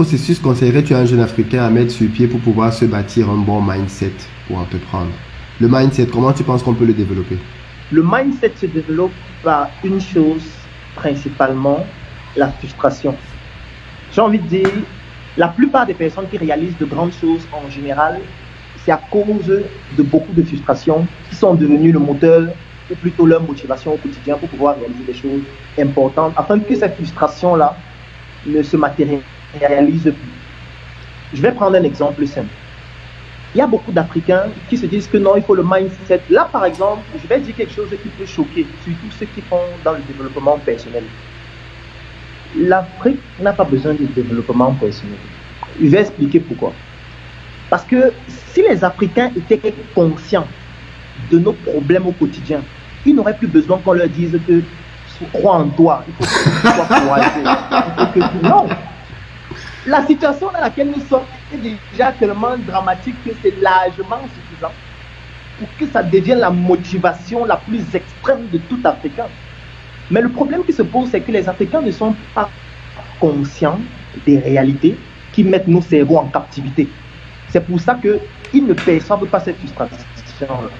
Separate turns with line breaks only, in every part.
processus conseillerais-tu à un jeune Africain à mettre sur pied pour pouvoir se bâtir un bon mindset pour entreprendre? Le mindset, comment tu penses qu'on peut le développer?
Le mindset se développe par une chose, principalement la frustration. J'ai envie de dire, la plupart des personnes qui réalisent de grandes choses en général, c'est à cause de beaucoup de frustrations qui sont devenues le moteur ou plutôt leur motivation au quotidien pour pouvoir réaliser des choses importantes afin que cette frustration-là ne se matérialise plus. Je vais prendre un exemple simple. Il y a beaucoup d'Africains qui se disent que non, il faut le mindset. Là, par exemple, je vais dire quelque chose qui peut choquer, surtout ceux qui font dans le développement personnel. L'Afrique n'a pas besoin de développement personnel. Je vais expliquer pourquoi. Parce que si les Africains étaient conscients de nos problèmes au quotidien, ils n'auraient plus besoin qu'on leur dise que crois en toi, il faut que tu sois courageux. Non. La situation dans laquelle nous sommes est déjà tellement dramatique que c'est largement suffisant pour que ça devienne la motivation la plus extrême de tout Africain. Mais le problème qui se pose, c'est que les Africains ne sont pas conscients des réalités qui mettent nos cerveaux en captivité. C'est pour ça qu'ils ne perçoivent pas cette frustration-là.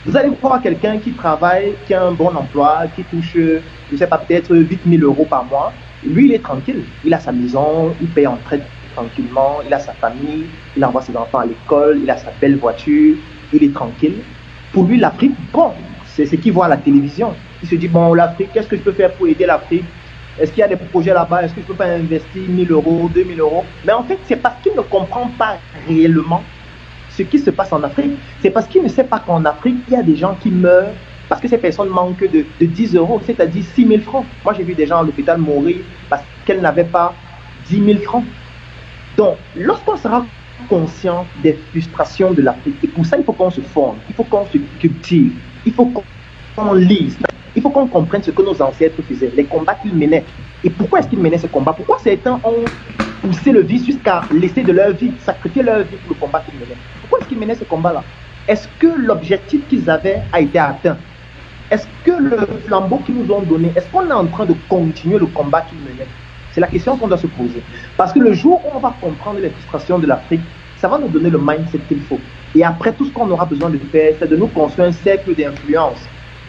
Vous allez voir quelqu'un qui travaille, qui a un bon emploi, qui touche, je ne sais pas, peut-être 8 000 euros par mois. Lui, il est tranquille. Il a sa maison, il paye en traite tranquillement, il a sa famille, il envoie ses enfants à l'école, il a sa belle voiture, il est tranquille. Pour lui, l'Afrique, bon, c'est ce qu'il voit à la télévision. Il se dit, bon, l'Afrique, qu'est-ce que je peux faire pour aider l'Afrique? Est-ce qu'il y a des projets là-bas? Est-ce que je peux pas investir 1 000 euros, 2 000 euros? Mais en fait, c'est parce qu'il ne comprend pas réellement ce qui se passe en Afrique. C'est parce qu'il ne sait pas qu'en Afrique, il y a des gens qui meurent parce que ces personnes manquent de 10 euros, c'est-à-dire 6 000 francs. Moi, j'ai vu des gens à l'hôpital mourir parce qu'elles n'avaient pas 10 000 francs. Donc, lorsqu'on sera conscient des frustrations de l'Afrique, et pour ça, il faut qu'on se forme, il faut qu'on se cultive, il faut qu'on lise, il faut qu'on comprenne ce que nos ancêtres faisaient, les combats qu'ils menaient. Et pourquoi est-ce qu'ils menaient ces combats? Pourquoi certains ont poussé le vice jusqu'à laisser de leur vie, sacrifier leur vie pour le combat qu'ils menaient? Pourquoi est-ce qu'ils menaient ce combat-là? Est-ce que l'objectif qu'ils avaient a été atteint? Est-ce que le flambeau qu'ils nous ont donné, est-ce qu'on est en train de continuer le combat qu'ils menaient? C'est la question qu'on doit se poser. Parce que le jour où on va comprendre les frustrations de l'Afrique, ça va nous donner le mindset qu'il faut. Et après, tout ce qu'on aura besoin de faire, c'est de nous construire un cercle d'influence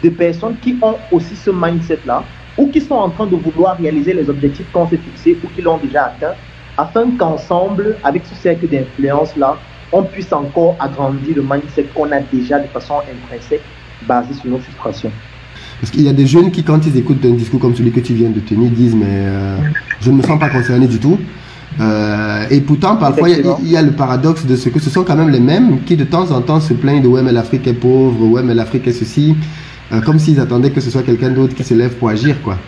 de personnes qui ont aussi ce mindset-là, ou qui sont en train de vouloir réaliser les objectifs qu'on s'est fixés, ou qui l'ont déjà atteint, afin qu'ensemble, avec ce cercle d'influence-là, on puisse encore agrandir le mindset qu'on a déjà de façon intrinsèque, basé sur nos frustrations.
Parce qu'il y a des jeunes qui, quand ils écoutent un discours comme celui que tu viens de tenir, disent mais je ne me sens pas concerné du tout. Et pourtant, parfois, il y a le paradoxe de ce que ce sont quand même les mêmes qui de temps en temps se plaignent de ouais mais l'Afrique est pauvre, ouais mais l'Afrique est ceci, comme s'ils attendaient que ce soit quelqu'un d'autre qui se lève pour agir, quoi.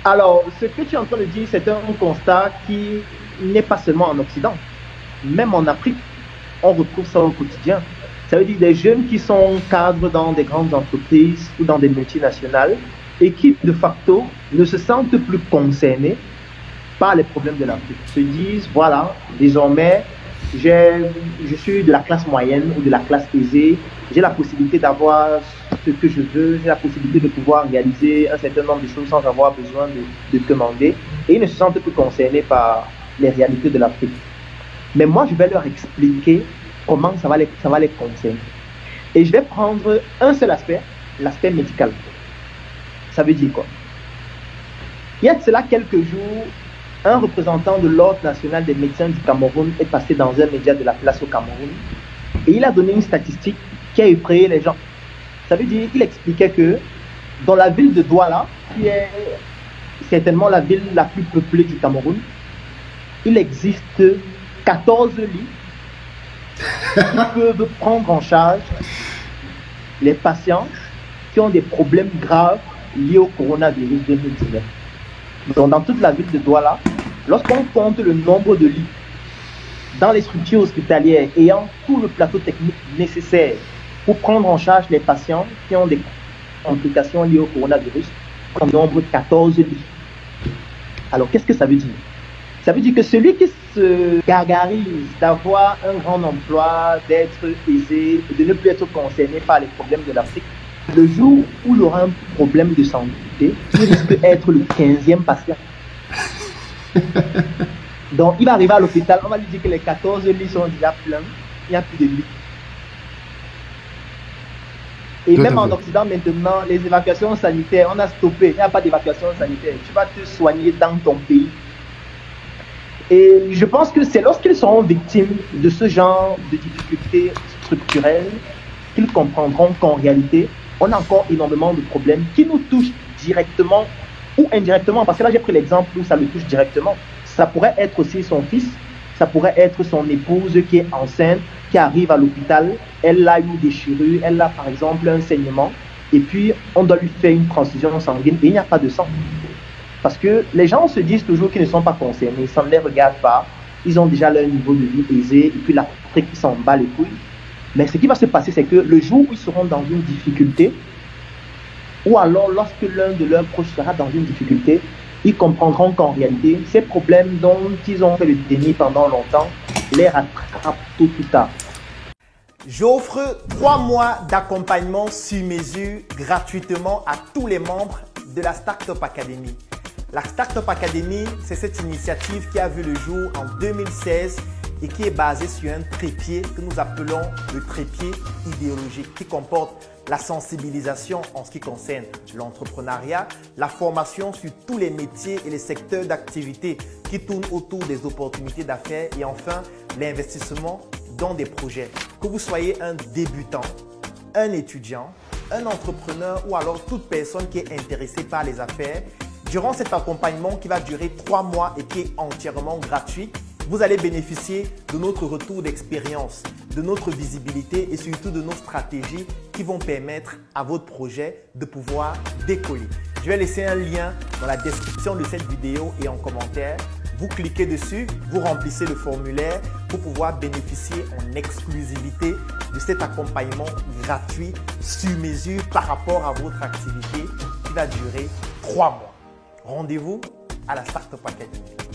Alors, ce que tu es en train de dire, c'est un constat qui n'est pas seulement en Occident. Même en Afrique, on retrouve ça au quotidien. Ça veut dire des jeunes qui sont cadres dans des grandes entreprises ou dans des multinationales et qui, de facto, ne se sentent plus concernés par les problèmes de l'Afrique. Se disent, voilà, désormais, je suis de la classe moyenne ou de la classe aisée, j'ai la possibilité d'avoir ce que je veux, j'ai la possibilité de pouvoir réaliser un certain nombre de choses sans avoir besoin de demander. Et ils ne se sentent plus concernés par les réalités de l'Afrique. Mais moi, je vais leur expliquer comment ça va les concerner. Et je vais prendre un seul aspect, l'aspect médical. Ça veut dire quoi? Il y a de cela quelques jours, un représentant de l'Ordre national des médecins du Cameroun est passé dans un média de la place au Cameroun et il a donné une statistique qui a effrayé les gens. Ça veut dire qu'il expliquait que dans la ville de Douala, qui est certainement la ville la plus peuplée du Cameroun, il existe 14 lits qui peuvent prendre en charge les patients qui ont des problèmes graves liés au coronavirus 2019. Donc, dans toute la ville de Douala, lorsqu'on compte le nombre de lits dans les structures hospitalières ayant tout le plateau technique nécessaire pour prendre en charge les patients qui ont des complications liées au coronavirus, on nombre 14 lits. Alors, qu'est-ce que ça veut dire? Ça veut dire que celui qui se gargarise d'avoir un grand emploi, d'être aisé, de ne plus être concerné par les problèmes de l'Afrique, le jour où il aura un problème de santé, il risque d'être le 15e patient. Donc, il va arriver à l'hôpital, on va lui dire que les 14 lits sont déjà pleins, il n'y a plus de lits. Et
Tout
même
à
en
fait.
Occident, maintenant, les évacuations sanitaires, on a stoppé, il n'y a pas d'évacuation sanitaire. Tu vas te soigner dans ton pays. Et je pense que c'est lorsqu'ils seront victimes de ce genre de difficultés structurelles qu'ils comprendront qu'en réalité, on a encore énormément de problèmes qui nous touchent directement ou indirectement. Parce que là, j'ai pris l'exemple où ça le touche directement. Ça pourrait être aussi son fils, ça pourrait être son épouse qui est enceinte, qui arrive à l'hôpital, elle a une déchirure, elle a par exemple un saignement, et puis on doit lui faire une transfusion sanguine et il n'y a pas de sang. Parce que les gens se disent toujours qu'ils ne sont pas concernés, ça ne les regarde pas, ils ont déjà leur niveau de vie aisé, et puis l'Afrique s'en bat les couilles. Mais ce qui va se passer, c'est que le jour où ils seront dans une difficulté, ou alors lorsque l'un de leurs proches sera dans une difficulté, ils comprendront qu'en réalité, ces problèmes dont ils ont fait le déni pendant longtemps les rattrapent tôt ou tard.
J'offre 3 mois d'accompagnement sur mesure gratuitement à tous les membres de la Startup Academy. La Startup Academy, c'est cette initiative qui a vu le jour en 2016 et qui est basée sur un trépied que nous appelons le trépied idéologique, qui comporte la sensibilisation en ce qui concerne l'entrepreneuriat, la formation sur tous les métiers et les secteurs d'activité qui tournent autour des opportunités d'affaires et enfin l'investissement dans des projets. Que vous soyez un débutant, un étudiant, un entrepreneur ou alors toute personne qui est intéressée par les affaires, durant cet accompagnement qui va durer 3 mois et qui est entièrement gratuit, vous allez bénéficier de notre retour d'expérience, de notre visibilité et surtout de nos stratégies qui vont permettre à votre projet de pouvoir décoller. Je vais laisser un lien dans la description de cette vidéo et en commentaire. Vous cliquez dessus, vous remplissez le formulaire pour pouvoir bénéficier en exclusivité de cet accompagnement gratuit sur mesure par rapport à votre activité qui va durer 3 mois. Rendez-vous à la Startup Academy.